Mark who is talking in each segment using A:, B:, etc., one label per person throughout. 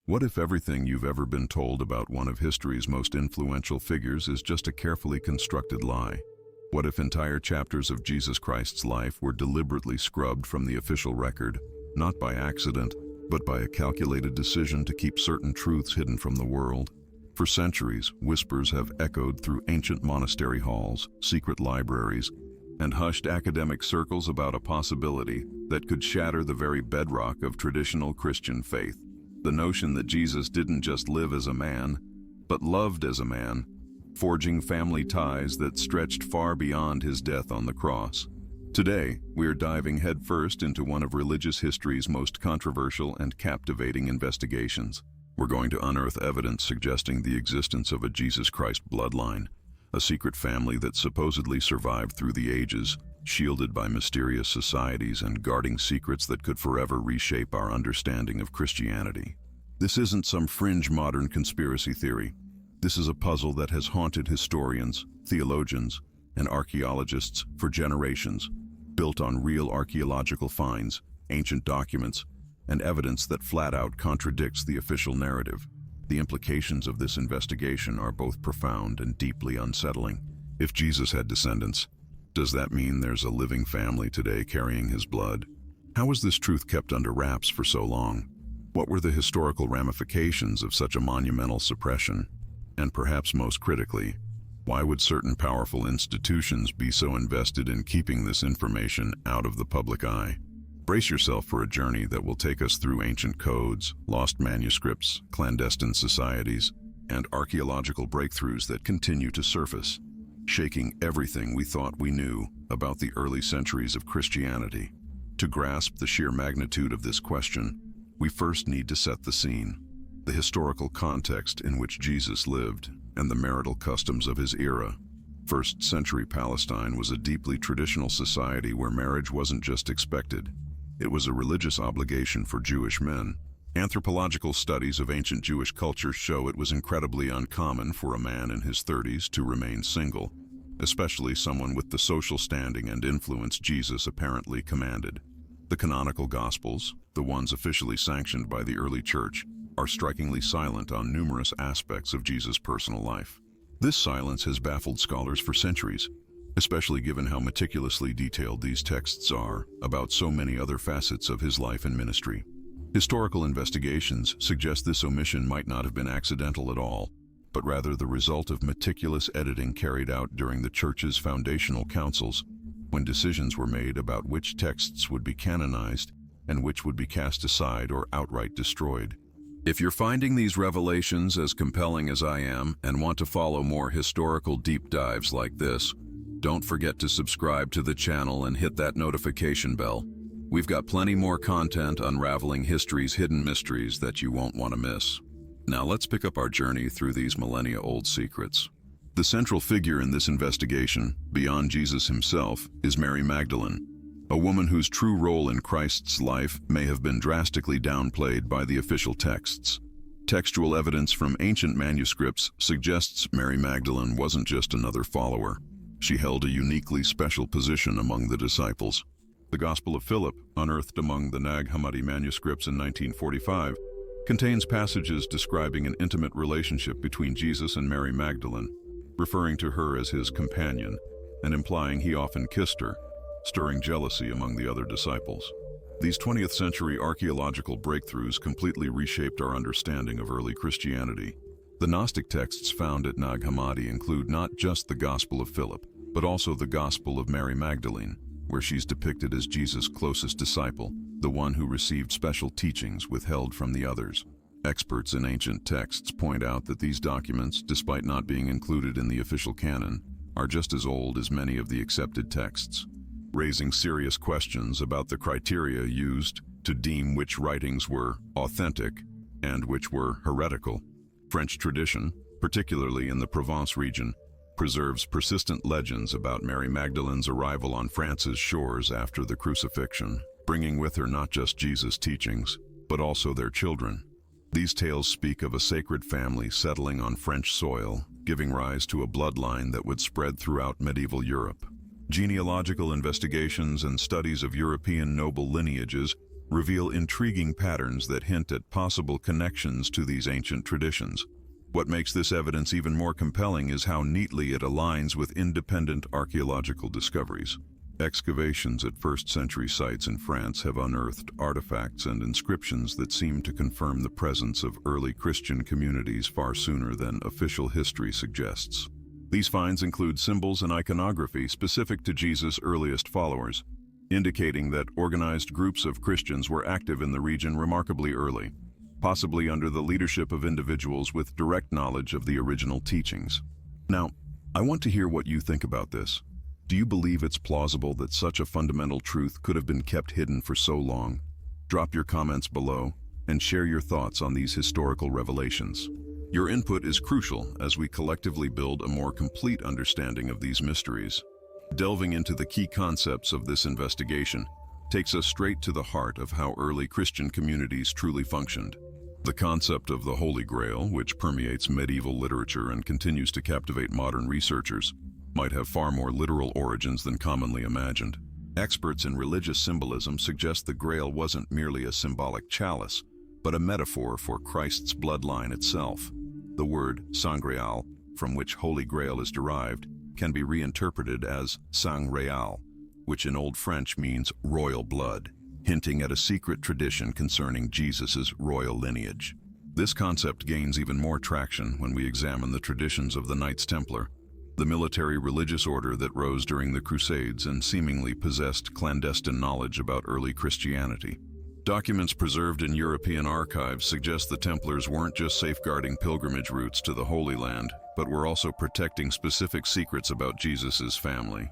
A: What if everything you've ever been told about one of history's most influential figures is just a carefully constructed lie? What if entire chapters of Jesus Christ's life were deliberately scrubbed from the official record, not by accident, but by a calculated decision to keep certain truths hidden from the world? For centuries, whispers have echoed through ancient monastery halls, secret libraries, and hushed academic circles about a possibility that could shatter the very bedrock of traditional Christian faith. The notion that Jesus didn't just live as a man, but loved as a man, forging family ties that stretched far beyond his death on the cross. Today, we are diving headfirst into one of religious history's most controversial and captivating investigations. We're going to unearth evidence suggesting the existence of a Jesus Christ bloodline, a secret family that supposedly survived through the ages, shielded by mysterious societies and guarding secrets that could forever reshape our understanding of Christianity. This isn't some fringe modern conspiracy theory. This is a puzzle that has haunted historians, theologians, and archaeologists for generations, built on real archaeological finds, ancient documents, and evidence that flat out contradicts the official narrative. The implications of this investigation are both profound and deeply unsettling. If Jesus had descendants, does that mean there's a living family today carrying his blood? How was this truth kept under wraps for so long? What were the historical ramifications of such a monumental suppression? And perhaps most critically, why would certain powerful institutions be so invested in keeping this information out of the public eye? Brace yourself for a journey that will take us through ancient codes, lost manuscripts, clandestine societies, and archaeological breakthroughs that continue to surface, shaking everything we thought we knew about the early centuries of Christianity. To grasp the sheer magnitude of this question, we first need to set the scene, the historical context in which Jesus lived, and the marital customs of his era. First-century Palestine was a deeply traditional society where marriage wasn't just expected. It was a religious obligation for Jewish men. Anthropological studies of ancient Jewish culture show it was incredibly uncommon for a man in his 30s to remain single, especially someone with the social standing and influence Jesus apparently commanded. The canonical Gospels, the ones officially sanctioned by the early church, are strikingly silent on numerous aspects of Jesus' personal life. This silence has baffled scholars for centuries, especially given how meticulously detailed these texts are about so many other facets of his life and ministry. Historical investigations suggest this omission might not have been accidental at all, but rather the result of meticulous editing carried out during the Church's foundational councils, when decisions were made about which texts would be canonized and which would be cast aside or outright destroyed. If you're finding these revelations as compelling as I am and want to follow more historical deep dives like this, don't forget to subscribe to the channel and hit that notification bell. We've got plenty more content unraveling history's hidden mysteries that you won't want to miss. Now let's pick up our journey through these millennia-old secrets. The central figure in this investigation, beyond Jesus himself, is Mary Magdalene, a woman whose true role in Christ's life may have been drastically downplayed by the official texts. Textual evidence from ancient manuscripts suggests Mary Magdalene wasn't just another follower. She held a uniquely special position among the disciples. The Gospel of Philip, unearthed among the Nag Hammadi manuscripts in 1945, contains passages describing an intimate relationship between Jesus and Mary Magdalene, referring to her as his companion and implying he often kissed her, stirring jealousy among the other disciples. These 20th century archaeological breakthroughs completely reshaped our understanding of early Christianity. The Gnostic texts found at Nag Hammadi include not just the Gospel of Philip, but also the Gospel of Mary Magdalene, where she's depicted as Jesus' closest disciple, the one who received special teachings withheld from the others. Experts in ancient texts point out that these documents, despite not being included in the official canon, are just as old as many of the accepted texts, raising serious questions about the criteria used to deem which writings were authentic and which were heretical. French tradition, particularly in the Provence region, preserves persistent legends about Mary Magdalene's arrival on France's shores after the crucifixion, bringing with her not just Jesus' teachings, but also their children. These tales speak of a sacred family settling on French soil, giving rise to a bloodline that would spread throughout medieval Europe. Genealogical investigations and studies of European noble lineages reveal intriguing patterns that hint at possible connections to these ancient traditions. What makes this evidence even more compelling is how neatly it aligns with independent archaeological discoveries. Excavations at first-century sites in France have unearthed artifacts and inscriptions that seem to confirm the presence of early Christian communities far sooner than official history suggests. These finds include symbols and iconography specific to Jesus' earliest followers, indicating that organized groups of Christians were active in the region remarkably early, possibly under the leadership of individuals with direct knowledge of the original teachings. Now, I want to hear what you think about this. Do you believe it's plausible that such a fundamental truth could have been kept hidden for so long? Drop your comments below and share your thoughts on these historical revelations. Your input is crucial as we collectively build a more complete understanding of these mysteries. Delving into the key concepts of this investigation takes us straight to the heart of how early Christian communities truly functioned. The concept of the Holy Grail, which permeates medieval literature and continues to captivate modern researchers, might have far more literal origins than commonly imagined. Experts in religious symbolism suggest the Grail wasn't merely a symbolic chalice, but a metaphor for Christ's bloodline itself. The word sangreal, from which Holy Grail is derived, can be reinterpreted as sang real, which in Old French means royal blood, hinting at a secret tradition concerning Jesus' royal lineage. This concept gains even more traction when we examine the traditions of the Knights Templar, the military religious order that rose during the Crusades and seemingly possessed clandestine knowledge about early Christianity. Documents preserved in European archives suggest the Templars weren't just safeguarding pilgrimage routes to the Holy Land, but were also protecting specific secrets about Jesus' family.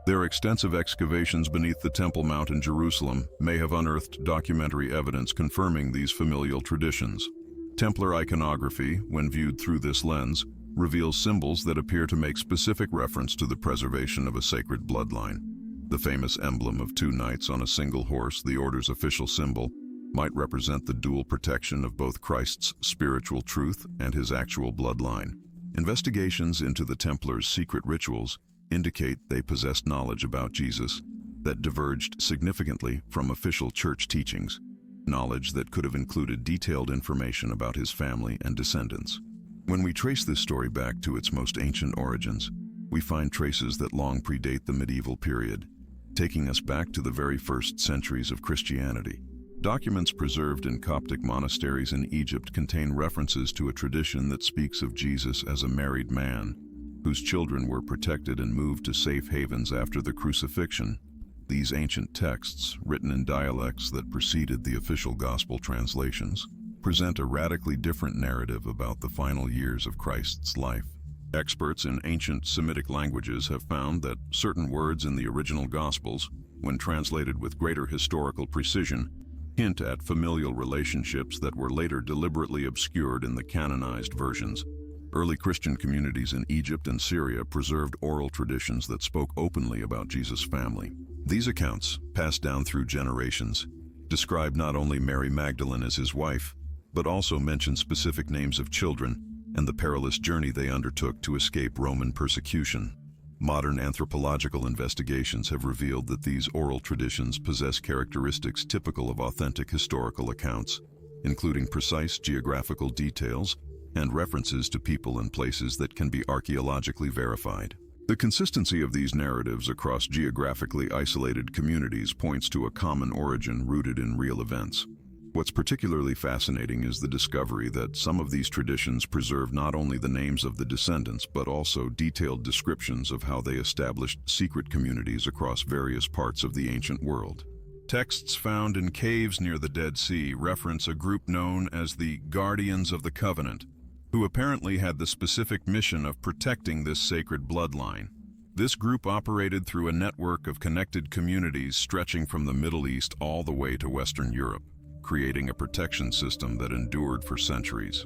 A: Their extensive excavations beneath the Temple Mount in Jerusalem may have unearthed documentary evidence confirming these familial traditions. Templar iconography, when viewed through this lens, reveals symbols that appear to make specific reference to the preservation of a sacred bloodline. The famous emblem of two knights on a single horse, the order's official symbol, might represent the dual protection of both Christ's spiritual truth and his actual bloodline. Investigations into the Templars' secret rituals indicate they possessed knowledge about Jesus that diverged significantly from official church teachings, knowledge that could have included detailed information about his family and descendants. When we trace this story back to its most ancient origins, we find traces that long predate the medieval period, taking us back to the very first centuries of Christianity. Documents preserved in Coptic monasteries in Egypt contain references to a tradition that speaks of Jesus as a married man, whose children were protected and moved to safe havens after the crucifixion. These ancient texts, written in dialects that preceded the official gospel translations, present a radically different narrative about the final years of Christ's life. Experts in ancient Semitic languages have found that certain words in the original Gospels, when translated with greater historical precision, hint at familial relationships that were later deliberately obscured in the canonized versions. Early Christian communities in Egypt and Syria preserved oral traditions that spoke openly about Jesus' family. These accounts, passed down through generations, describe not only Mary Magdalene as his wife, but also mention specific names of children and the perilous journey they undertook to escape Roman persecution. Modern anthropological investigations have revealed that these oral traditions possess characteristics typical of authentic historical accounts, including precise geographical details and references to people and places that can be archaeologically verified. The consistency of these narratives across geographically isolated communities points to a common origin rooted in real events. What's particularly fascinating is the discovery that some of these traditions preserve not only the names of the descendants, but also detailed descriptions of how they established secret communities across various parts of the ancient world. Texts found in caves near the Dead Sea reference a group known as the Guardians of the Covenant, who apparently had the specific mission of protecting this sacred bloodline. This group operated through a network of connected communities stretching from the Middle East all the way to Western Europe, creating a protection system that endured for centuries.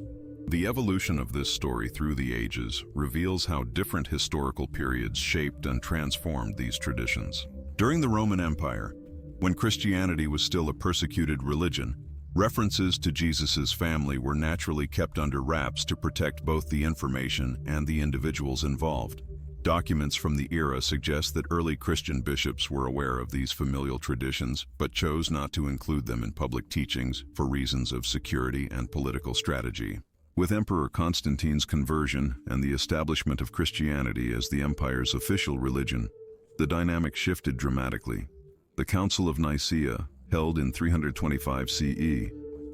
A: The evolution of this story through the ages reveals how different historical periods shaped and transformed these traditions. During the Roman Empire, when Christianity was still a persecuted religion, references to Jesus' family were naturally kept under wraps to protect both the information and the individuals involved. Documents from the era suggest that early Christian bishops were aware of these familial traditions, but chose not to include them in public teachings for reasons of security and political strategy. With Emperor Constantine's conversion and the establishment of Christianity as the empire's official religion, the dynamic shifted dramatically. The Council of Nicaea, held in 325 CE,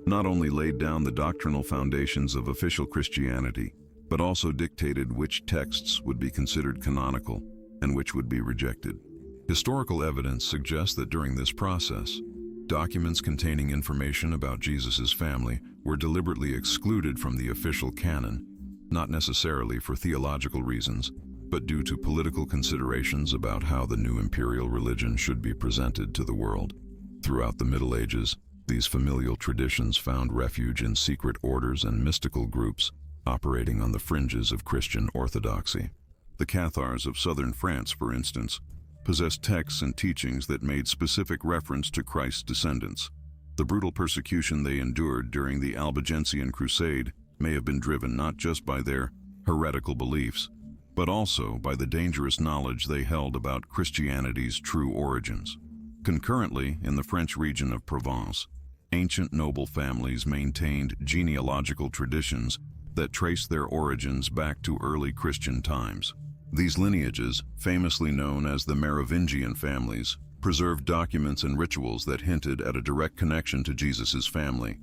A: not only laid down the doctrinal foundations of official Christianity, but also dictated which texts would be considered canonical and which would be rejected. Historical evidence suggests that during this process, documents containing information about Jesus' family were deliberately excluded from the official canon, not necessarily for theological reasons, but due to political considerations about how the new imperial religion should be presented to the world. Throughout the Middle Ages, these familial traditions found refuge in secret orders and mystical groups operating on the fringes of Christian orthodoxy. The Cathars of southern France, for instance, possessed texts and teachings that made specific reference to Christ's descendants. The brutal persecution they endured during the Albigensian Crusade may have been driven not just by their heretical beliefs, but also by the dangerous knowledge they held about Christianity's true origins. Concurrently, in the French region of Provence, ancient noble families maintained genealogical traditions that trace their origins back to early Christian times. These lineages, famously known as the Merovingian families, preserved documents and rituals that hinted at a direct connection to Jesus' family.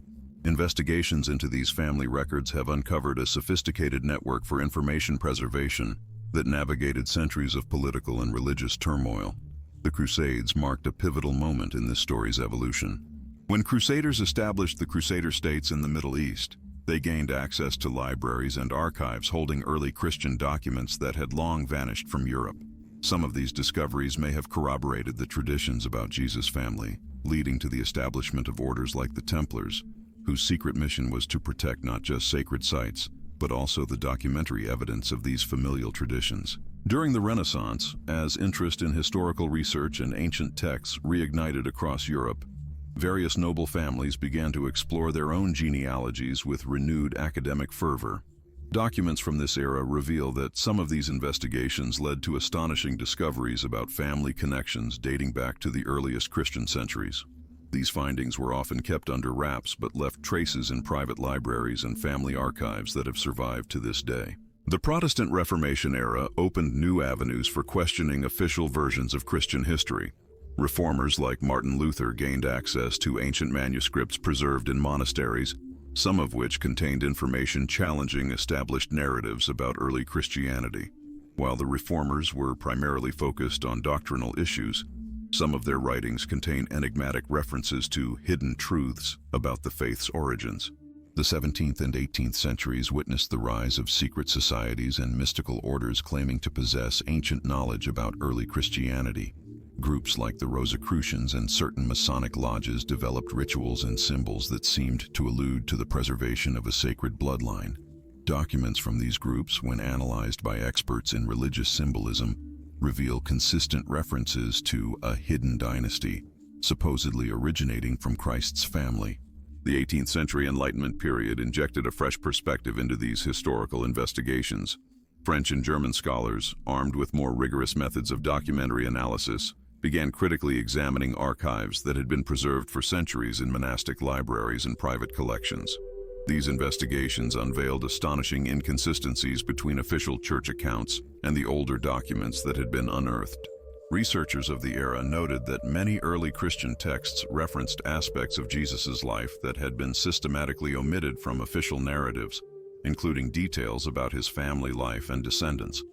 A: Investigations into these family records have uncovered a sophisticated network for information preservation that navigated centuries of political and religious turmoil. The Crusades marked a pivotal moment in this story's evolution. When Crusaders established the Crusader states in the Middle East, they gained access to libraries and archives holding early Christian documents that had long vanished from Europe. Some of these discoveries may have corroborated the traditions about Jesus' family, leading to the establishment of orders like the Templars, whose secret mission was to protect not just sacred sites, but also the documentary evidence of these familial traditions. During the Renaissance, as interest in historical research and ancient texts reignited across Europe, various noble families began to explore their own genealogies with renewed academic fervor. Documents from this era reveal that some of these investigations led to astonishing discoveries about family connections dating back to the earliest Christian centuries. These findings were often kept under wraps but left traces in private libraries and family archives that have survived to this day. The Protestant Reformation era opened new avenues for questioning official versions of Christian history. Reformers like Martin Luther gained access to ancient manuscripts preserved in monasteries, some of which contained information challenging established narratives about early Christianity. While the Reformers were primarily focused on doctrinal issues, some of their writings contain enigmatic references to hidden truths about the faith's origins. The 17th and 18th centuries witnessed the rise of secret societies and mystical orders claiming to possess ancient knowledge about early Christianity. Groups like the Rosicrucians and certain Masonic lodges developed rituals and symbols that seemed to allude to the preservation of a sacred bloodline. Documents from these groups, when analyzed by experts in religious symbolism, reveal consistent references to a hidden dynasty, supposedly originating from Christ's family. The 18th century Enlightenment period injected a fresh perspective into these historical investigations. French and German scholars, armed with more rigorous methods of documentary analysis, began critically examining archives that had been preserved for centuries in monastic libraries and private collections. These investigations unveiled astonishing inconsistencies between official church accounts and the older documents that had been unearthed. Researchers of the era noted that many early Christian texts referenced aspects of Jesus' life that had been systematically omitted from official narratives, including details about his family life and descendants.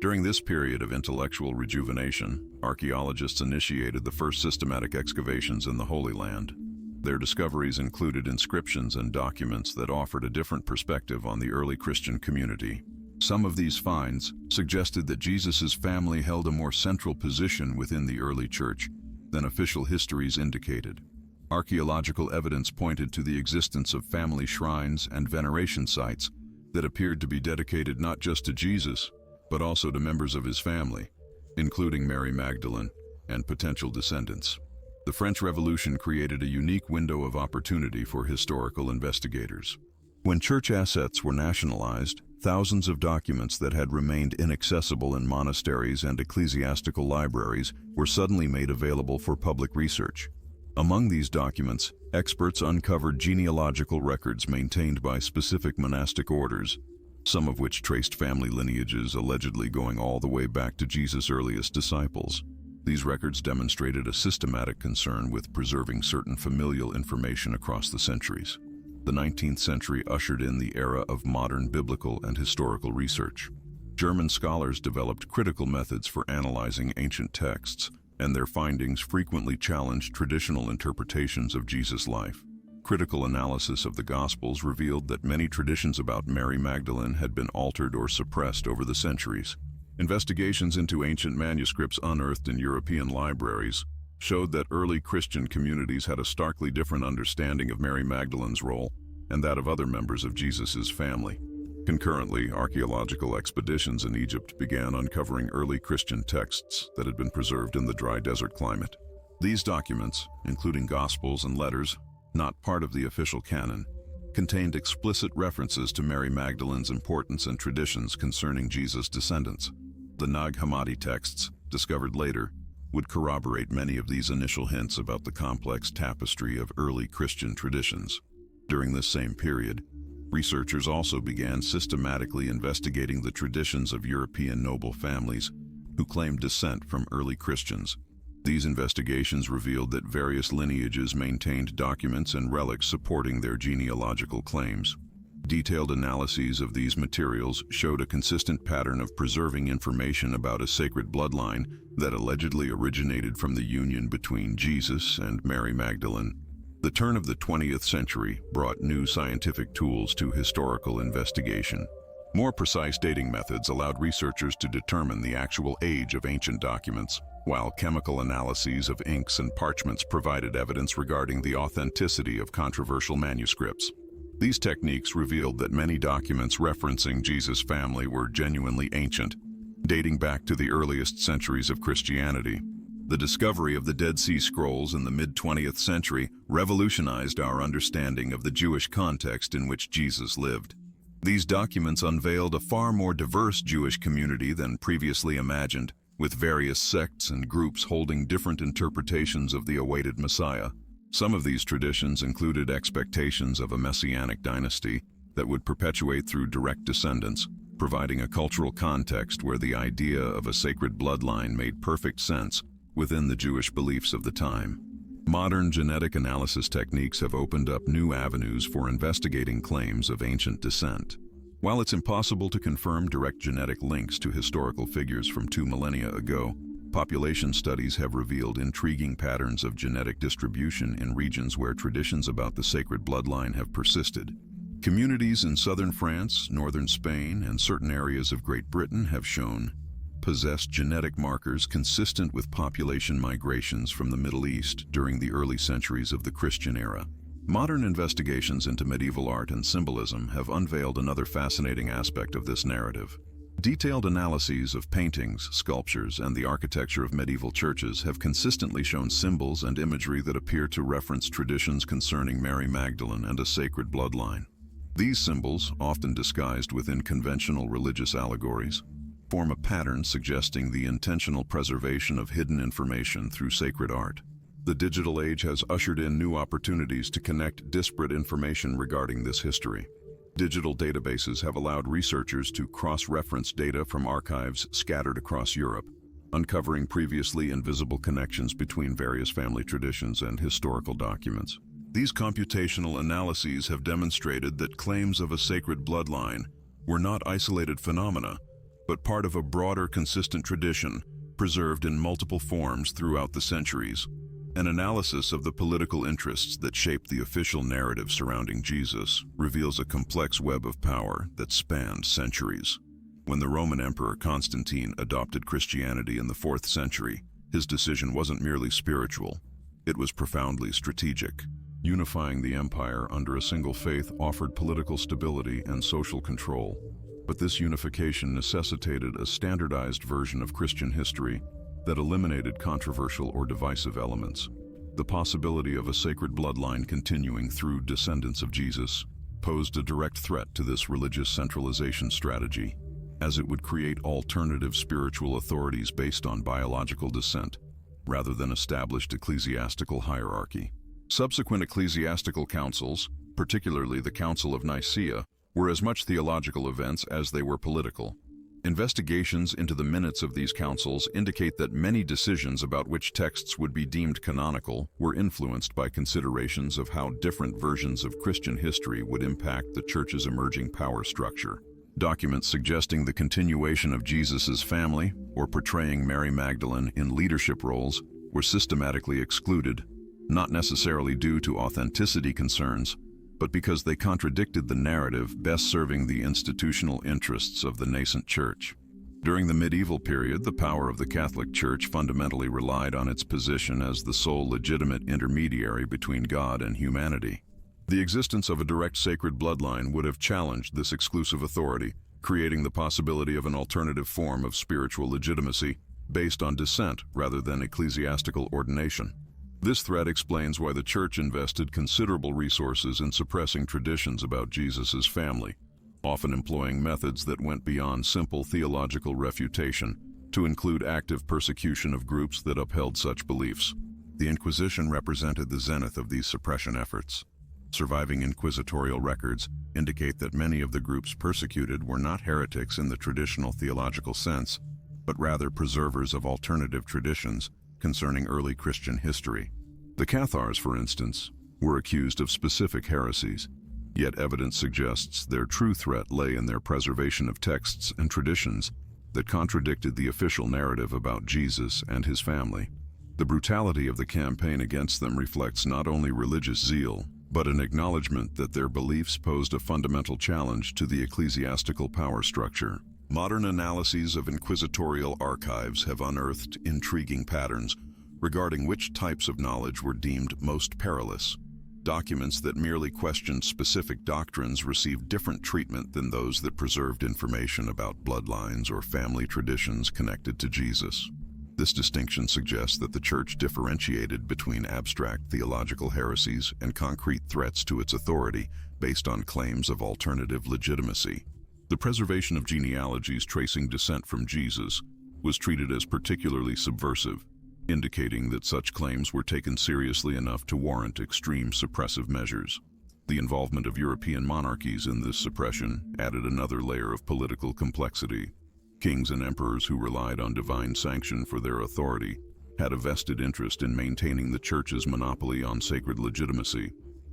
A: During this period of intellectual rejuvenation, archaeologists initiated the first systematic excavations in the Holy Land. Their discoveries included inscriptions and documents that offered a different perspective on the early Christian community. Some of these finds suggested that Jesus' family held a more central position within the early church than official histories indicated. Archaeological evidence pointed to the existence of family shrines and veneration sites that appeared to be dedicated not just to Jesus, but also to members of his family, including Mary Magdalene and potential descendants. The French Revolution created a unique window of opportunity for historical investigators. When church assets were nationalized, thousands of documents that had remained inaccessible in monasteries and ecclesiastical libraries were suddenly made available for public research. Among these documents, experts uncovered genealogical records maintained by specific monastic orders, some of which traced family lineages allegedly going all the way back to Jesus' earliest disciples. These records demonstrated a systematic concern with preserving certain familial information across the centuries. The 19th century ushered in the era of modern biblical and historical research. German scholars developed critical methods for analyzing ancient texts, and their findings frequently challenged traditional interpretations of Jesus' life. Critical analysis of the Gospels revealed that many traditions about Mary Magdalene had been altered or suppressed over the centuries. Investigations into ancient manuscripts unearthed in European libraries showed that early Christian communities had a starkly different understanding of Mary Magdalene's role and that of other members of Jesus' family. Concurrently, archaeological expeditions in Egypt began uncovering early Christian texts that had been preserved in the dry desert climate. These documents, including Gospels and letters, not part of the official canon, contained explicit references to Mary Magdalene's importance and traditions concerning Jesus' descendants. The Nag Hammadi texts, discovered later, would corroborate many of these initial hints about the complex tapestry of early Christian traditions. During this same period, researchers also began systematically investigating the traditions of European noble families who claimed descent from early Christians. These investigations revealed that various lineages maintained documents and relics supporting their genealogical claims. Detailed analyses of these materials showed a consistent pattern of preserving information about a sacred bloodline that allegedly originated from the union between Jesus and Mary Magdalene. The turn of the 20th century brought new scientific tools to historical investigation. More precise dating methods allowed researchers to determine the actual age of ancient documents, while chemical analyses of inks and parchments provided evidence regarding the authenticity of controversial manuscripts. These techniques revealed that many documents referencing Jesus' family were genuinely ancient, dating back to the earliest centuries of Christianity. The discovery of the Dead Sea Scrolls in the mid-20th century revolutionized our understanding of the Jewish context in which Jesus lived. These documents unveiled a far more diverse Jewish community than previously imagined, with various sects and groups holding different interpretations of the awaited Messiah. Some of these traditions included expectations of a messianic dynasty that would perpetuate through direct descendants, providing a cultural context where the idea of a sacred bloodline made perfect sense within the Jewish beliefs of the time. Modern genetic analysis techniques have opened up new avenues for investigating claims of ancient descent. While it's impossible to confirm direct genetic links to historical figures from 2 millennia ago, population studies have revealed intriguing patterns of genetic distribution in regions where traditions about the sacred bloodline have persisted. Communities in southern France, northern Spain, and certain areas of Great Britain have shown possessed genetic markers consistent with population migrations from the Middle East during the early centuries of the Christian era. Modern investigations into medieval art and symbolism have unveiled another fascinating aspect of this narrative. Detailed analyses of paintings, sculptures, and the architecture of medieval churches have consistently shown symbols and imagery that appear to reference traditions concerning Mary Magdalene and a sacred bloodline. These symbols, often disguised within conventional religious allegories, form a pattern suggesting the intentional preservation of hidden information through sacred art. The digital age has ushered in new opportunities to connect disparate information regarding this history. Digital databases have allowed researchers to cross-reference data from archives scattered across Europe, uncovering previously invisible connections between various family traditions and historical documents. These computational analyses have demonstrated that claims of a sacred bloodline were not isolated phenomena, but part of a broader, consistent tradition preserved in multiple forms throughout the centuries. An analysis of the political interests that shaped the official narrative surrounding Jesus reveals a complex web of power that spanned centuries. When the Roman Emperor Constantine adopted Christianity in the 4th century, his decision wasn't merely spiritual, it was profoundly strategic. Unifying the empire under a single faith offered political stability and social control. But this unification necessitated a standardized version of Christian history that eliminated controversial or divisive elements. The possibility of a sacred bloodline continuing through descendants of Jesus posed a direct threat to this religious centralization strategy, as it would create alternative spiritual authorities based on biological descent, rather than established ecclesiastical hierarchy. Subsequent ecclesiastical councils, particularly the Council of Nicaea, were as much theological events as they were political. Investigations into the minutes of these councils indicate that many decisions about which texts would be deemed canonical were influenced by considerations of how different versions of Christian history would impact the Church's emerging power structure. Documents suggesting the continuation of Jesus' family or portraying Mary Magdalene in leadership roles were systematically excluded, not necessarily due to authenticity concerns, but because they contradicted the narrative best serving the institutional interests of the nascent Church. During the medieval period, the power of the Catholic Church fundamentally relied on its position as the sole legitimate intermediary between God and humanity. The existence of a direct sacred bloodline would have challenged this exclusive authority, creating the possibility of an alternative form of spiritual legitimacy based on descent rather than ecclesiastical ordination. This threat explains why the Church invested considerable resources in suppressing traditions about Jesus' family, often employing methods that went beyond simple theological refutation to include active persecution of groups that upheld such beliefs. The Inquisition represented the zenith of these suppression efforts. Surviving inquisitorial records indicate that many of the groups persecuted were not heretics in the traditional theological sense, but rather preservers of alternative traditions concerning early Christian history. The Cathars, for instance, were accused of specific heresies, yet evidence suggests their true threat lay in their preservation of texts and traditions that contradicted the official narrative about Jesus and his family. The brutality of the campaign against them reflects not only religious zeal, but an acknowledgement that their beliefs posed a fundamental challenge to the ecclesiastical power structure. Modern analyses of inquisitorial archives have unearthed intriguing patterns regarding which types of knowledge were deemed most perilous. Documents that merely questioned specific doctrines received different treatment than those that preserved information about bloodlines or family traditions connected to Jesus. This distinction suggests that the Church differentiated between abstract theological heresies and concrete threats to its authority based on claims of alternative legitimacy. The preservation of genealogies tracing descent from Jesus was treated as particularly subversive, indicating that such claims were taken seriously enough to warrant extreme suppressive measures. The involvement of European monarchies in this suppression added another layer of political complexity. Kings and emperors who relied on divine sanction for their authority had a vested interest in maintaining the Church's monopoly on sacred legitimacy.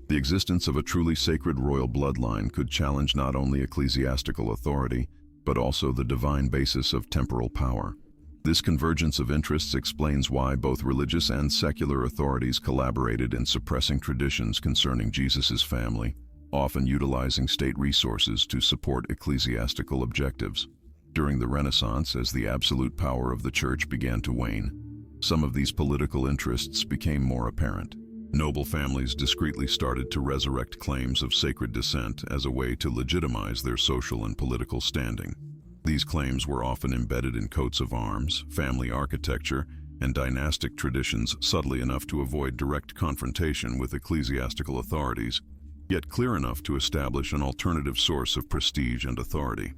A: The existence of a truly sacred royal bloodline could challenge not only ecclesiastical authority, but also the divine basis of temporal power. This convergence of interests explains why both religious and secular authorities collaborated in suppressing traditions concerning Jesus' family, often utilizing state resources to support ecclesiastical objectives. During the Renaissance, as the absolute power of the Church began to wane, some of these political interests became more apparent. Noble families discreetly started to resurrect claims of sacred descent as a way to legitimize their social and political standing. These claims were often embedded in coats of arms, family architecture, and dynastic traditions subtly enough to avoid direct confrontation with ecclesiastical authorities, yet clear enough to establish an alternative source of prestige and authority.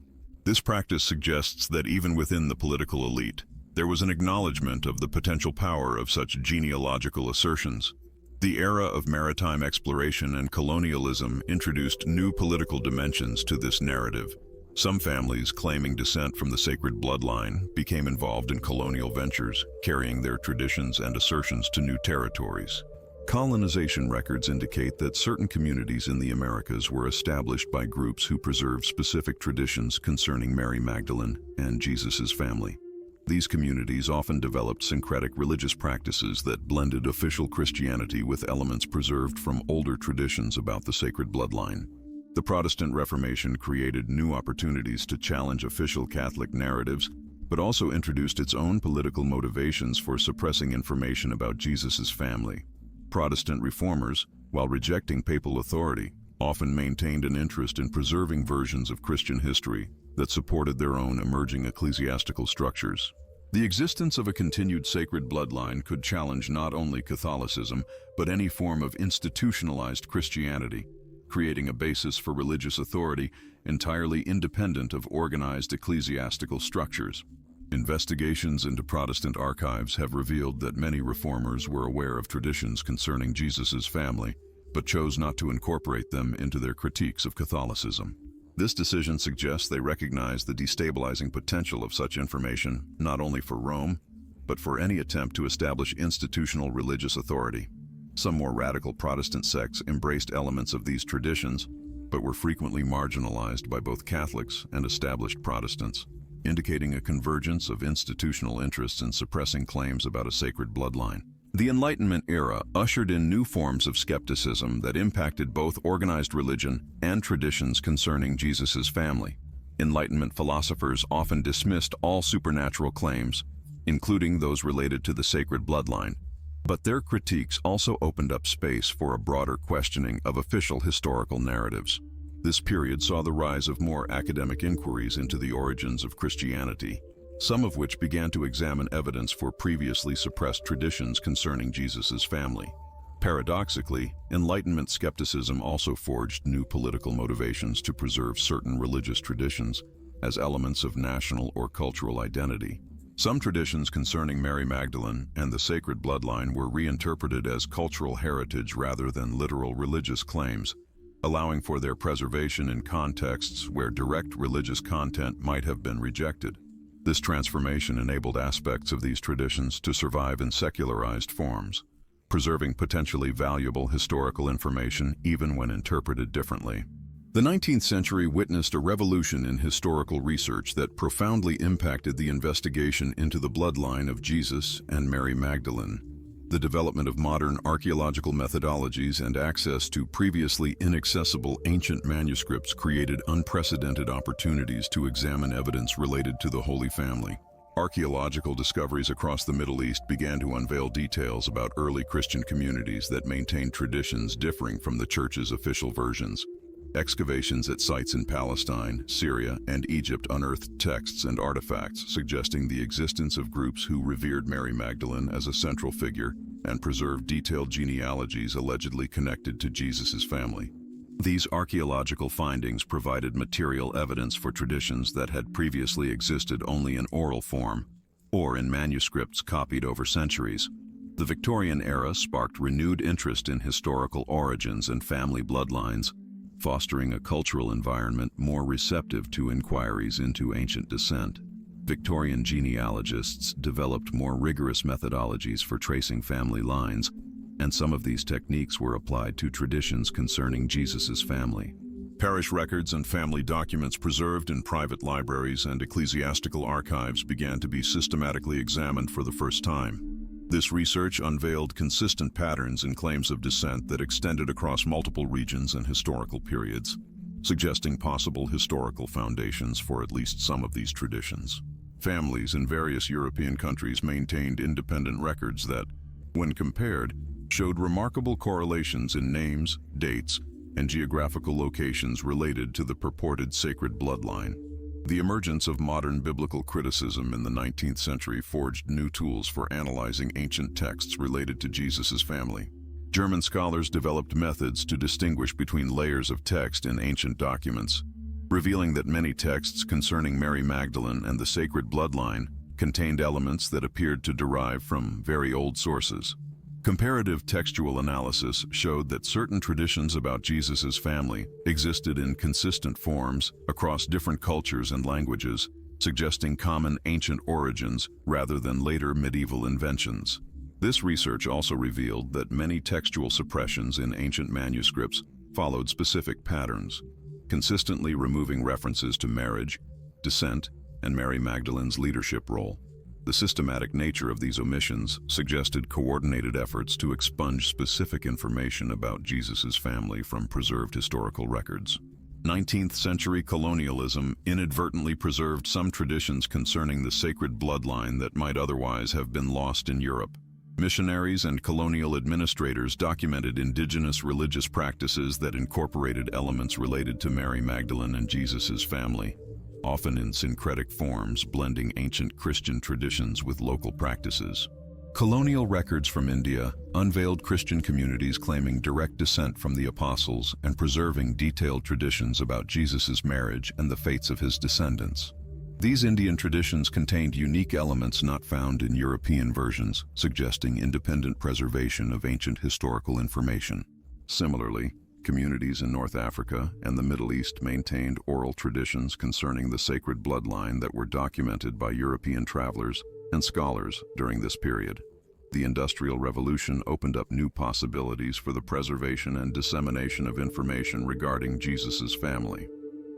A: This practice suggests that even within the political elite, there was an acknowledgement of the potential power of such genealogical assertions. The era of maritime exploration and colonialism introduced new political dimensions to this narrative. Some families claiming descent from the sacred bloodline became involved in colonial ventures, carrying their traditions and assertions to new territories. Colonization records indicate that certain communities in the Americas were established by groups who preserved specific traditions concerning Mary Magdalene and Jesus' family. These communities often developed syncretic religious practices that blended official Christianity with elements preserved from older traditions about the sacred bloodline. The Protestant Reformation created new opportunities to challenge official Catholic narratives, but also introduced its own political motivations for suppressing information about Jesus' family. Protestant reformers, while rejecting papal authority, often maintained an interest in preserving versions of Christian history that supported their own emerging ecclesiastical structures. The existence of a continued sacred bloodline could challenge not only Catholicism, but any form of institutionalized Christianity, creating a basis for religious authority entirely independent of organized ecclesiastical structures. Investigations into Protestant archives have revealed that many reformers were aware of traditions concerning Jesus' family, but chose not to incorporate them into their critiques of Catholicism. This decision suggests they recognize the destabilizing potential of such information, not only for Rome, but for any attempt to establish institutional religious authority. Some more radical Protestant sects embraced elements of these traditions, but were frequently marginalized by both Catholics and established Protestants, indicating a convergence of institutional interests in suppressing claims about a sacred bloodline. The Enlightenment era ushered in new forms of skepticism that impacted both organized religion and traditions concerning Jesus' family. Enlightenment philosophers often dismissed all supernatural claims, including those related to the sacred bloodline, but their critiques also opened up space for a broader questioning of official historical narratives. This period saw the rise of more academic inquiries into the origins of Christianity, some of which began to examine evidence for previously suppressed traditions concerning Jesus' family. Paradoxically, Enlightenment skepticism also forged new political motivations to preserve certain religious traditions as elements of national or cultural identity. Some traditions concerning Mary Magdalene and the sacred bloodline were reinterpreted as cultural heritage rather than literal religious claims, allowing for their preservation in contexts where direct religious content might have been rejected. This transformation enabled aspects of these traditions to survive in secularized forms, preserving potentially valuable historical information even when interpreted differently. The 19th century witnessed a revolution in historical research that profoundly impacted the investigation into the bloodline of Jesus and Mary Magdalene. The development of modern archaeological methodologies and access to previously inaccessible ancient manuscripts created unprecedented opportunities to examine evidence related to the Holy Family. Archaeological discoveries across the Middle East began to unveil details about early Christian communities that maintained traditions differing from the Church's official versions. Excavations at sites in Palestine, Syria, and Egypt unearthed texts and artifacts suggesting the existence of groups who revered Mary Magdalene as a central figure and preserved detailed genealogies allegedly connected to Jesus' family. These archaeological findings provided material evidence for traditions that had previously existed only in oral form or in manuscripts copied over centuries. The Victorian era sparked renewed interest in historical origins and family bloodlines, fostering a cultural environment more receptive to inquiries into ancient descent. Victorian genealogists developed more rigorous methodologies for tracing family lines, and some of these techniques were applied to traditions concerning Jesus' family. Parish records and family documents preserved in private libraries and ecclesiastical archives began to be systematically examined for the first time. This research unveiled consistent patterns in claims of descent that extended across multiple regions and historical periods, suggesting possible historical foundations for at least some of these traditions. Families in various European countries maintained independent records that, when compared, showed remarkable correlations in names, dates, and geographical locations related to the purported sacred bloodline. The emergence of modern biblical criticism in the 19th century forged new tools for analyzing ancient texts related to Jesus' family. German scholars developed methods to distinguish between layers of text in ancient documents, revealing that many texts concerning Mary Magdalene and the sacred bloodline contained elements that appeared to derive from very old sources. Comparative textual analysis showed that certain traditions about Jesus' family existed in consistent forms across different cultures and languages, suggesting common ancient origins rather than later medieval inventions. This research also revealed that many textual suppressions in ancient manuscripts followed specific patterns, consistently removing references to marriage, descent, and Mary Magdalene's leadership role. The systematic nature of these omissions suggested coordinated efforts to expunge specific information about Jesus' family from preserved historical records. 19th century colonialism inadvertently preserved some traditions concerning the sacred bloodline that might otherwise have been lost in Europe. Missionaries and colonial administrators documented indigenous religious practices that incorporated elements related to Mary Magdalene and Jesus' family, often in syncretic forms, blending ancient Christian traditions with local practices. Colonial records from India unveiled Christian communities claiming direct descent from the apostles and preserving detailed traditions about Jesus' marriage and the fates of his descendants. These Indian traditions contained unique elements not found in European versions, suggesting independent preservation of ancient historical information. Similarly, communities in North Africa and the Middle East maintained oral traditions concerning the sacred bloodline that were documented by European travelers and scholars during this period. The Industrial Revolution opened up new possibilities for the preservation and dissemination of information regarding Jesus' family.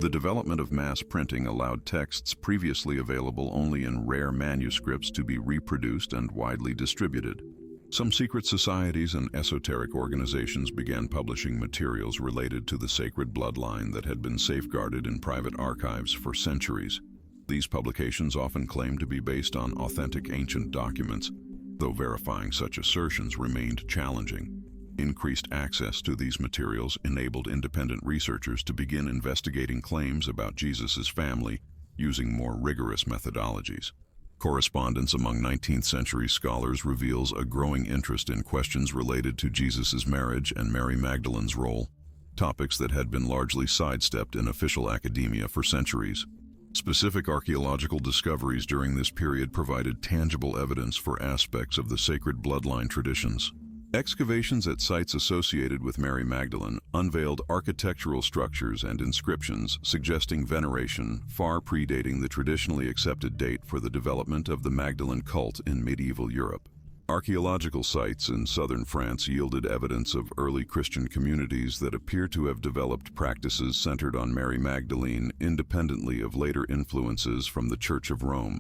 A: The development of mass printing allowed texts previously available only in rare manuscripts to be reproduced and widely distributed. Some secret societies and esoteric organizations began publishing materials related to the sacred bloodline that had been safeguarded in private archives for centuries. These publications often claimed to be based on authentic ancient documents, though verifying such assertions remained challenging. Increased access to these materials enabled independent researchers to begin investigating claims about Jesus' family using more rigorous methodologies. Correspondence among 19th century scholars reveals a growing interest in questions related to Jesus' marriage and Mary Magdalene's role, topics that had been largely sidestepped in official academia for centuries. Specific archaeological discoveries during this period provided tangible evidence for aspects of the sacred bloodline traditions. Excavations at sites associated with Mary Magdalene unveiled architectural structures and inscriptions suggesting veneration far predating the traditionally accepted date for the development of the Magdalene cult in medieval Europe. Archaeological sites in southern France yielded evidence of early Christian communities that appear to have developed practices centered on Mary Magdalene independently of later influences from the Church of Rome.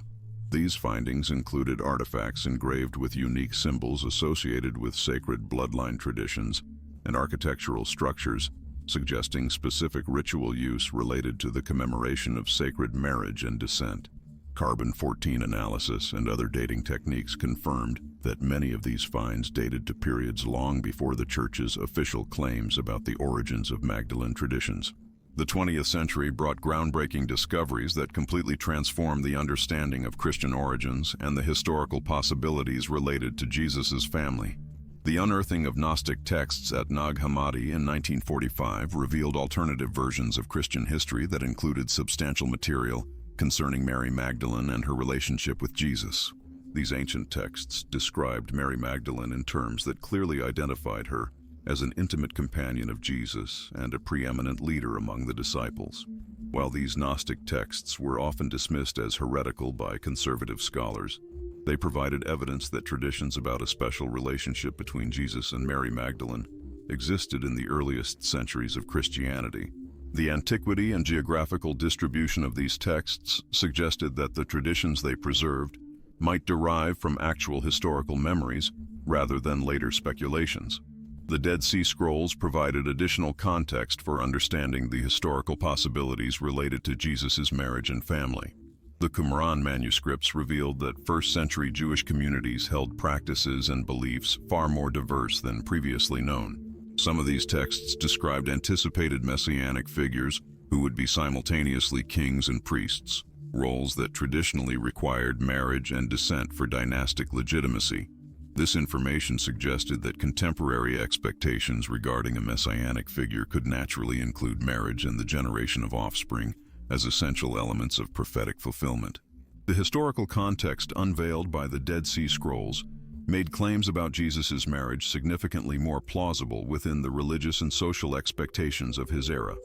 A: These findings included artifacts engraved with unique symbols associated with sacred bloodline traditions and architectural structures suggesting specific ritual use related to the commemoration of sacred marriage and descent. Carbon-14 analysis and other dating techniques confirmed that many of these finds dated to periods long before the Church's official claims about the origins of Magdalene traditions. The 20th century brought groundbreaking discoveries that completely transformed the understanding of Christian origins and the historical possibilities related to Jesus' family. The unearthing of Gnostic texts at Nag Hammadi in 1945 revealed alternative versions of Christian history that included substantial material concerning Mary Magdalene and her relationship with Jesus. These ancient texts described Mary Magdalene in terms that clearly identified her as an intimate companion of Jesus and a preeminent leader among the disciples. While these Gnostic texts were often dismissed as heretical by conservative scholars, they provided evidence that traditions about a special relationship between Jesus and Mary Magdalene existed in the earliest centuries of Christianity. The antiquity and geographical distribution of these texts suggested that the traditions they preserved might derive from actual historical memories rather than later speculations. The Dead Sea Scrolls provided additional context for understanding the historical possibilities related to Jesus' marriage and family. The Qumran manuscripts revealed that first-century Jewish communities held practices and beliefs far more diverse than previously known. Some of these texts described anticipated messianic figures who would be simultaneously kings and priests, roles that traditionally required marriage and descent for dynastic legitimacy. This information suggested that contemporary expectations regarding a messianic figure could naturally include marriage and the generation of offspring as essential elements of prophetic fulfillment. The historical context unveiled by the Dead Sea Scrolls made claims about Jesus' marriage significantly more plausible within the religious and social expectations of his era.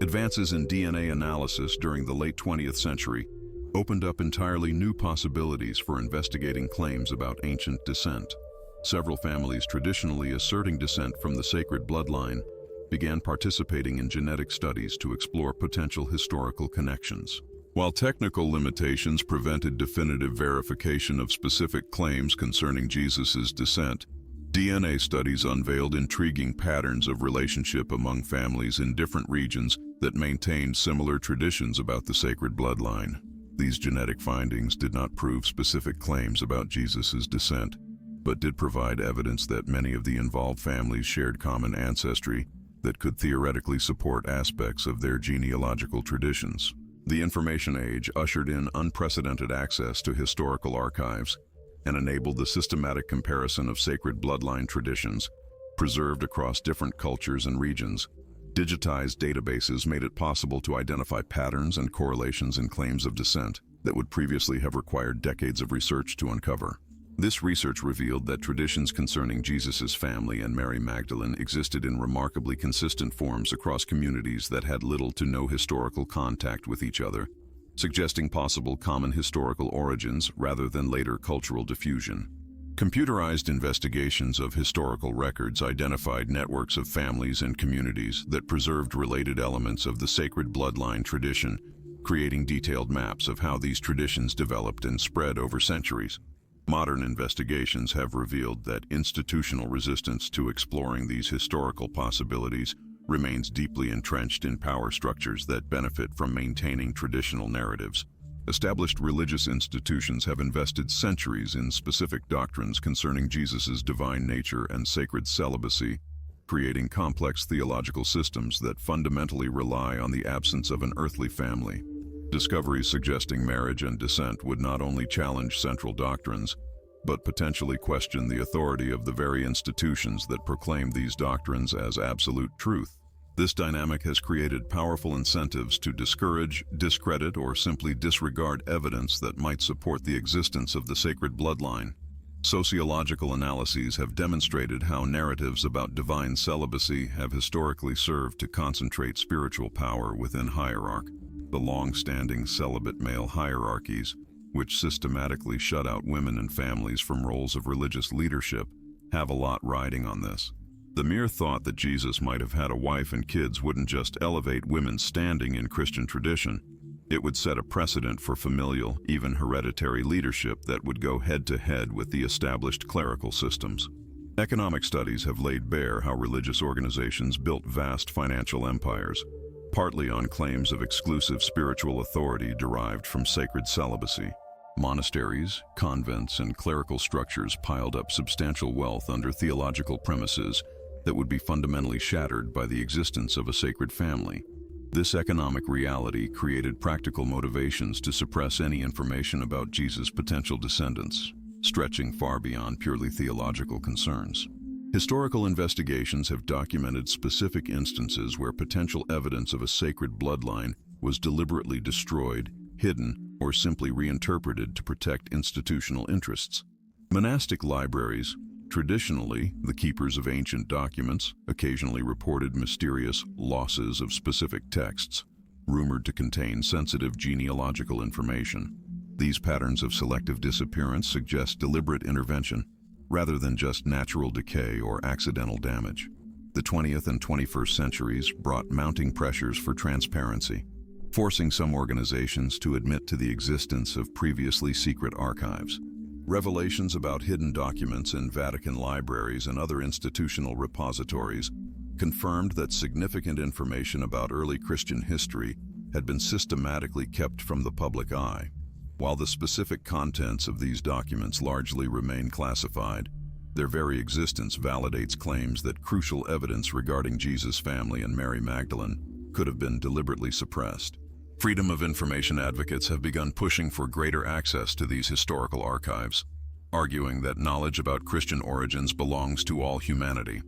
A: Advances in DNA analysis during the late 20th century opened up entirely new possibilities for investigating claims about ancient descent. Several families traditionally asserting descent from the sacred bloodline began participating in genetic studies to explore potential historical connections. While technical limitations prevented definitive verification of specific claims concerning Jesus' descent, DNA studies unveiled intriguing patterns of relationship among families in different regions that maintained similar traditions about the sacred bloodline. These genetic findings did not prove specific claims about Jesus' descent, but did provide evidence that many of the involved families shared common ancestry that could theoretically support aspects of their genealogical traditions. The information age ushered in unprecedented access to historical archives, and enabled the systematic comparison of sacred bloodline traditions preserved across different cultures and regions. Digitized databases made it possible to identify patterns and correlations in claims of descent that would previously have required decades of research to uncover. This research revealed that traditions concerning Jesus' family and Mary Magdalene existed in remarkably consistent forms across communities that had little to no historical contact with each other, suggesting possible common historical origins rather than later cultural diffusion. Computerized investigations of historical records identified networks of families and communities that preserved related elements of the sacred bloodline tradition, creating detailed maps of how these traditions developed and spread over centuries. Modern investigations have revealed that institutional resistance to exploring these historical possibilities remains deeply entrenched in power structures that benefit from maintaining traditional narratives. Established religious institutions have invested centuries in specific doctrines concerning Jesus' divine nature and sacred celibacy, creating complex theological systems that fundamentally rely on the absence of an earthly family. Discoveries suggesting marriage and descent would not only challenge central doctrines, but potentially question the authority of the very institutions that proclaim these doctrines as absolute truth. This dynamic has created powerful incentives to discourage, discredit, or simply disregard evidence that might support the existence of the sacred bloodline. Sociological analyses have demonstrated how narratives about divine celibacy have historically served to concentrate spiritual power within hierarchy. The long-standing celibate male hierarchies, which systematically shut out women and families from roles of religious leadership, have a lot riding on this. The mere thought that Jesus might have had a wife and kids wouldn't just elevate women's standing in Christian tradition. It would set a precedent for familial, even hereditary leadership that would go head-to-head with the established clerical systems. Economic studies have laid bare how religious organizations built vast financial empires, partly on claims of exclusive spiritual authority derived from sacred celibacy. Monasteries, convents, and clerical structures piled up substantial wealth under theological premises that would be fundamentally shattered by the existence of a sacred family. This economic reality created practical motivations to suppress any information about Jesus' potential descendants, stretching far beyond purely theological concerns. Historical investigations have documented specific instances where potential evidence of a sacred bloodline was deliberately destroyed, hidden, or simply reinterpreted to protect institutional interests. Monastic libraries, traditionally the keepers of ancient documents, occasionally reported mysterious losses of specific texts, rumored to contain sensitive genealogical information. These patterns of selective disappearance suggest deliberate intervention, rather than just natural decay or accidental damage. The 20th and 21st centuries brought mounting pressures for transparency, forcing some organizations to admit to the existence of previously secret archives. Revelations about hidden documents in Vatican libraries and other institutional repositories confirmed that significant information about early Christian history had been systematically kept from the public eye. While the specific contents of these documents largely remain classified, their very existence validates claims that crucial evidence regarding Jesus' family and Mary Magdalene could have been deliberately suppressed. Freedom of information advocates have begun pushing for greater access to these historical archives, arguing that knowledge about Christian origins belongs to all humanity,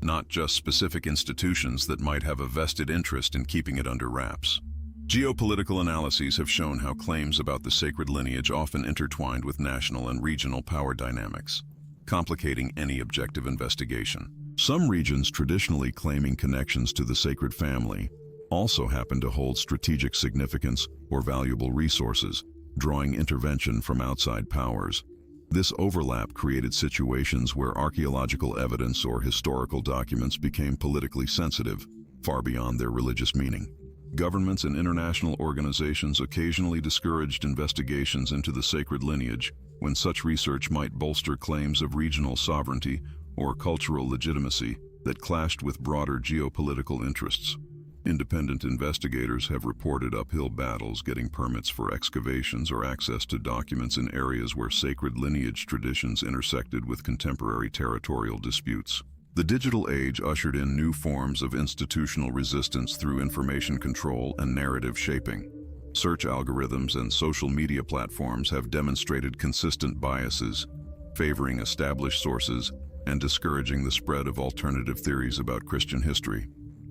A: not just specific institutions that might have a vested interest in keeping it under wraps. Geopolitical analyses have shown how claims about the sacred lineage often intertwined with national and regional power dynamics, complicating any objective investigation. Some regions traditionally claiming connections to the sacred family also happen to hold strategic significance or valuable resources, drawing intervention from outside powers. This overlap created situations where archaeological evidence or historical documents became politically sensitive, far beyond their religious meaning. Governments and international organizations occasionally discouraged investigations into the sacred lineage when such research might bolster claims of regional sovereignty or cultural legitimacy that clashed with broader geopolitical interests. Independent investigators have reported uphill battles getting permits for excavations or access to documents in areas where sacred lineage traditions intersected with contemporary territorial disputes. The digital age ushered in new forms of institutional resistance through information control and narrative shaping. Search algorithms and social media platforms have demonstrated consistent biases, favoring established sources and discouraging the spread of alternative theories about Christian history.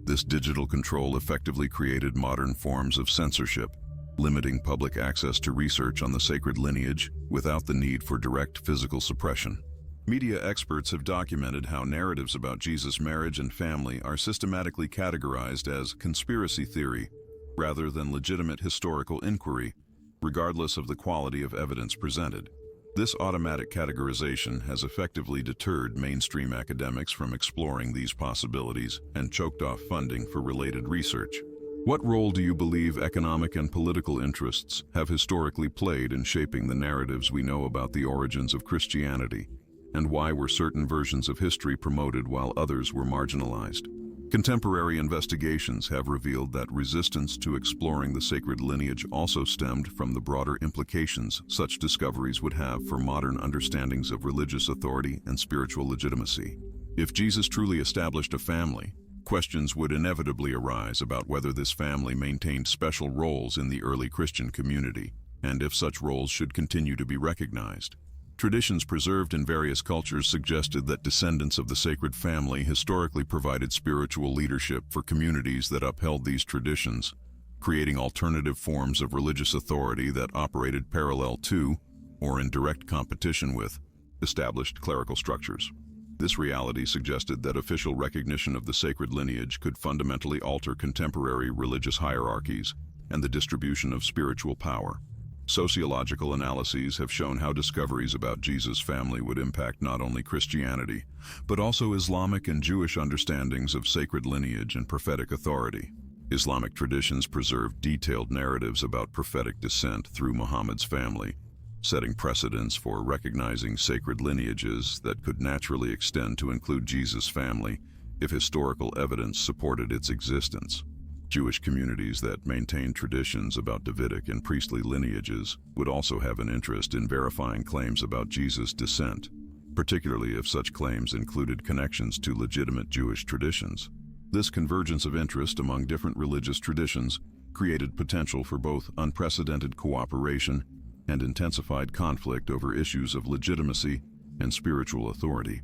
A: This digital control effectively created modern forms of censorship, limiting public access to research on the sacred lineage without the need for direct physical suppression. Media experts have documented how narratives about Jesus' marriage and family are systematically categorized as conspiracy theory rather than legitimate historical inquiry, regardless of the quality of evidence presented. This automatic categorization has effectively deterred mainstream academics from exploring these possibilities and choked off funding for related research. What role do you believe economic and political interests have historically played in shaping the narratives we know about the origins of Christianity? And why were certain versions of history promoted while others were marginalized? Contemporary investigations have revealed that resistance to exploring the sacred lineage also stemmed from the broader implications such discoveries would have for modern understandings of religious authority and spiritual legitimacy. If Jesus truly established a family, questions would inevitably arise about whether this family maintained special roles in the early Christian community, and if such roles should continue to be recognized. Traditions preserved in various cultures suggested that descendants of the sacred family historically provided spiritual leadership for communities that upheld these traditions, creating alternative forms of religious authority that operated parallel to, or in direct competition with, established clerical structures. This reality suggested that official recognition of the sacred lineage could fundamentally alter contemporary religious hierarchies and the distribution of spiritual power. Sociological analyses have shown how discoveries about Jesus' family would impact not only Christianity, but also Islamic and Jewish understandings of sacred lineage and prophetic authority. Islamic traditions preserve detailed narratives about prophetic descent through Muhammad's family, setting precedents for recognizing sacred lineages that could naturally extend to include Jesus' family if historical evidence supported its existence. Jewish communities that maintain traditions about Davidic and priestly lineages would also have an interest in verifying claims about Jesus' descent, particularly if such claims included connections to legitimate Jewish traditions. This convergence of interest among different religious traditions created potential for both unprecedented cooperation and intensified conflict over issues of legitimacy and spiritual authority.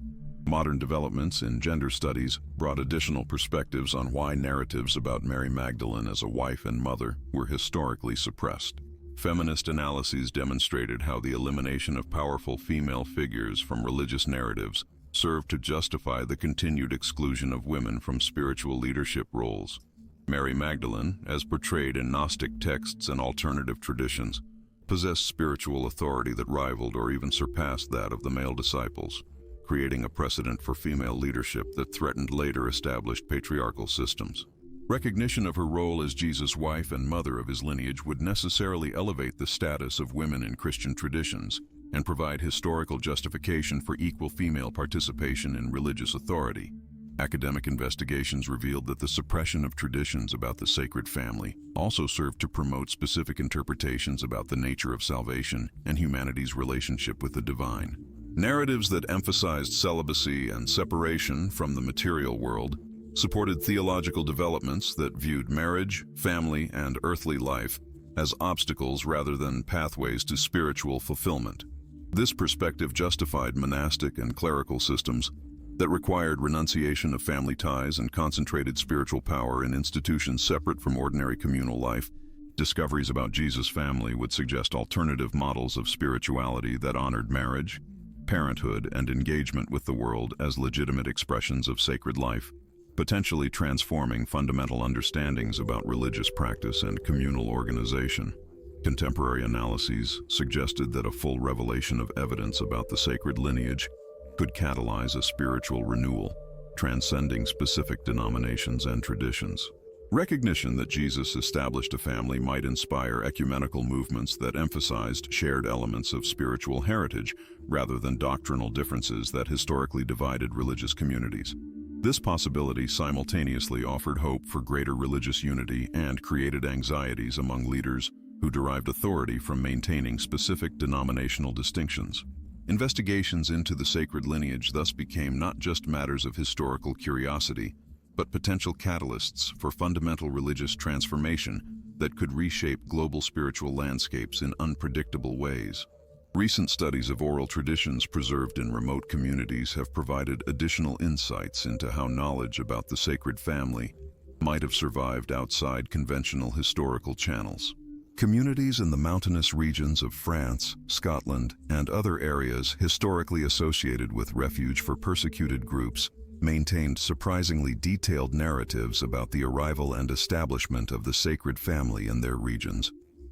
A: Modern developments in gender studies brought additional perspectives on why narratives about Mary Magdalene as a wife and mother were historically suppressed. Feminist analyses demonstrated how the elimination of powerful female figures from religious narratives served to justify the continued exclusion of women from spiritual leadership roles. Mary Magdalene, as portrayed in Gnostic texts and alternative traditions, possessed spiritual authority that rivaled or even surpassed that of the male disciples, creating a precedent for female leadership that threatened later established patriarchal systems. Recognition of her role as Jesus' wife and mother of his lineage would necessarily elevate the status of women in Christian traditions and provide historical justification for equal female participation in religious authority. Academic investigations revealed that the suppression of traditions about the sacred family also served to promote specific interpretations about the nature of salvation and humanity's relationship with the divine. Narratives that emphasized celibacy and separation from the material world supported theological developments that viewed marriage, family, and earthly life as obstacles rather than pathways to spiritual fulfillment. This perspective justified monastic and clerical systems that required renunciation of family ties and concentrated spiritual power in institutions separate from ordinary communal life. Discoveries about Jesus' family would suggest alternative models of spirituality that honored marriage, parenthood, and engagement with the world as legitimate expressions of sacred life, potentially transforming fundamental understandings about religious practice and communal organization. Contemporary analyses suggested that a full revelation of evidence about the sacred lineage could catalyze a spiritual renewal, transcending specific denominations and traditions. Recognition that Jesus established a family might inspire ecumenical movements that emphasized shared elements of spiritual heritage rather than doctrinal differences that historically divided religious communities. This possibility simultaneously offered hope for greater religious unity and created anxieties among leaders who derived authority from maintaining specific denominational distinctions. Investigations into the sacred lineage thus became not just matters of historical curiosity, but potential catalysts for fundamental religious transformation that could reshape global spiritual landscapes in unpredictable ways. Recent studies of oral traditions preserved in remote communities have provided additional insights into how knowledge about the sacred family might have survived outside conventional historical channels. Communities in the mountainous regions of France, Scotland, and other areas historically associated with refuge for persecuted groups maintained surprisingly detailed narratives about the arrival and establishment of the sacred family in their regions.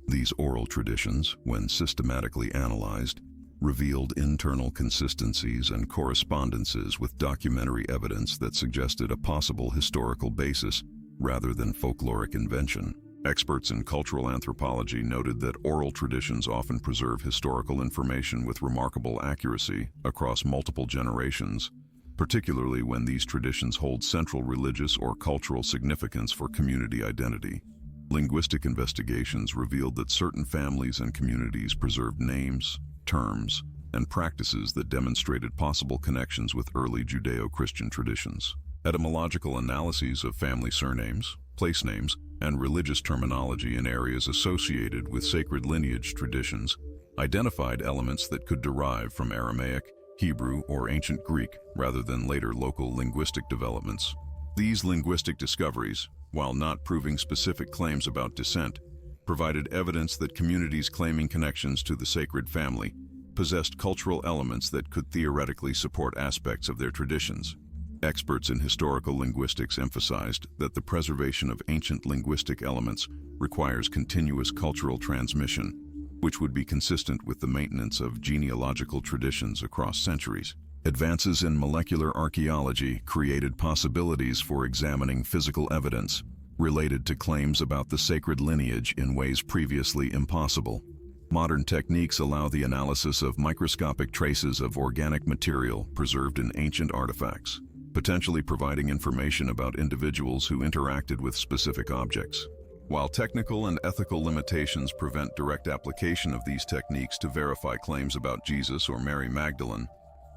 A: These oral traditions, when systematically analyzed, revealed internal consistencies and correspondences with documentary evidence that suggested a possible historical basis rather than folkloric invention. Experts in cultural anthropology noted that oral traditions often preserve historical information with remarkable accuracy across multiple generations, particularly when these traditions hold central religious or cultural significance for community identity. Linguistic investigations revealed that certain families and communities preserved names, terms, and practices that demonstrated possible connections with early Judeo-Christian traditions. Etymological analyses of family surnames, place names, and religious terminology in areas associated with sacred lineage traditions identified elements that could derive from Aramaic, Hebrew, or ancient Greek rather than later local linguistic developments. These linguistic discoveries, while not proving specific claims about descent, provided evidence that communities claiming connections to the sacred family possessed cultural elements that could theoretically support aspects of their traditions. Experts in historical linguistics emphasized that the preservation of ancient linguistic elements requires continuous cultural transmission, which would be consistent with the maintenance of genealogical traditions across centuries. Advances in molecular archaeology created possibilities for examining physical evidence related to claims about the sacred lineage in ways previously impossible. Modern techniques allow the analysis of microscopic traces of organic material preserved in ancient artifacts, potentially providing information about individuals who interacted with specific objects. While technical and ethical limitations prevent direct application of these techniques to verify claims about Jesus or Mary Magdalene,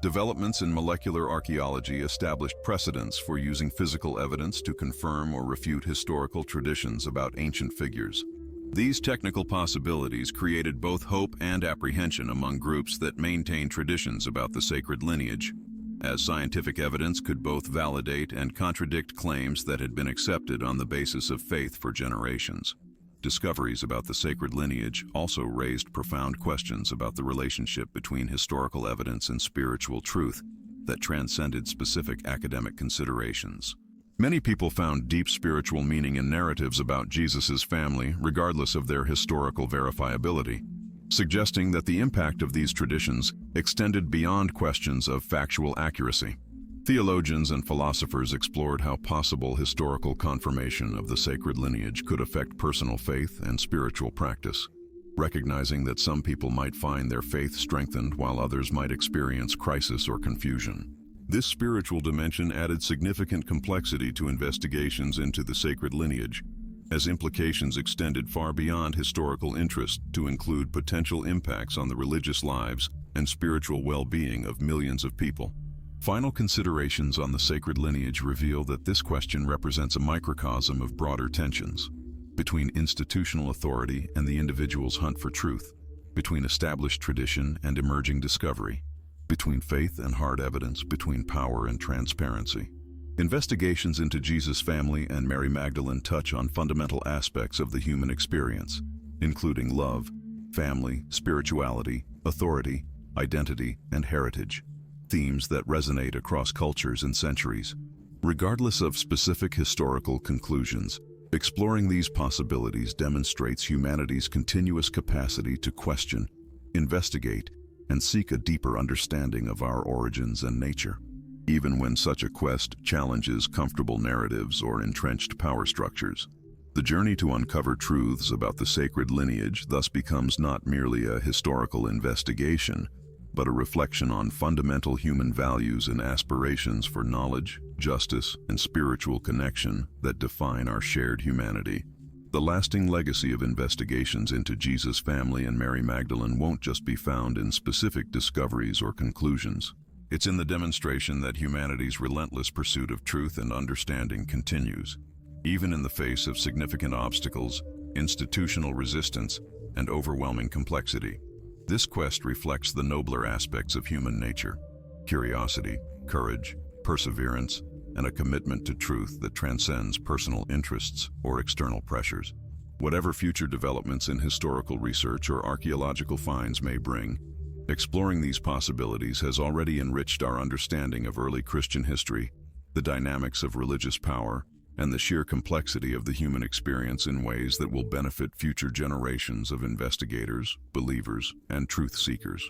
A: developments in molecular archaeology established precedents for using physical evidence to confirm or refute historical traditions about ancient figures. These technical possibilities created both hope and apprehension among groups that maintain traditions about the sacred lineage, as scientific evidence could both validate and contradict claims that had been accepted on the basis of faith for generations. Discoveries about the sacred lineage also raised profound questions about the relationship between historical evidence and spiritual truth that transcended specific academic considerations. Many people found deep spiritual meaning in narratives about Jesus' family, regardless of their historical verifiability, suggesting that the impact of these traditions extended beyond questions of factual accuracy. Theologians and philosophers explored how possible historical confirmation of the sacred lineage could affect personal faith and spiritual practice, recognizing that some people might find their faith strengthened while others might experience crisis or confusion. This spiritual dimension added significant complexity to investigations into the sacred lineage, as implications extended far beyond historical interest to include potential impacts on the religious lives and spiritual well-being of millions of people. Final considerations on the sacred lineage reveal that this question represents a microcosm of broader tensions between institutional authority and the individual's hunt for truth, between established tradition and emerging discovery, between faith and hard evidence, between power and transparency. Investigations into Jesus' family and Mary Magdalene touch on fundamental aspects of the human experience, including love, family, spirituality, authority, identity, and heritage, themes that resonate across cultures and centuries. Regardless of specific historical conclusions, exploring these possibilities demonstrates humanity's continuous capacity to question, investigate, and seek a deeper understanding of our origins and nature, even when such a quest challenges comfortable narratives or entrenched power structures. The journey to uncover truths about the sacred lineage thus becomes not merely a historical investigation, but a reflection on fundamental human values and aspirations for knowledge, justice, and spiritual connection that define our shared humanity. The lasting legacy of investigations into Jesus' family and Mary Magdalene won't just be found in specific discoveries or conclusions. It's in the demonstration that humanity's relentless pursuit of truth and understanding continues, even in the face of significant obstacles, institutional resistance, and overwhelming complexity. This quest reflects the nobler aspects of human nature: curiosity, courage, perseverance, and a commitment to truth that transcends personal interests or external pressures. Whatever future developments in historical research or archaeological finds may bring, exploring these possibilities has already enriched our understanding of early Christian history, the dynamics of religious power, and the sheer complexity of the human experience in ways that will benefit future generations of investigators, believers, and truth seekers.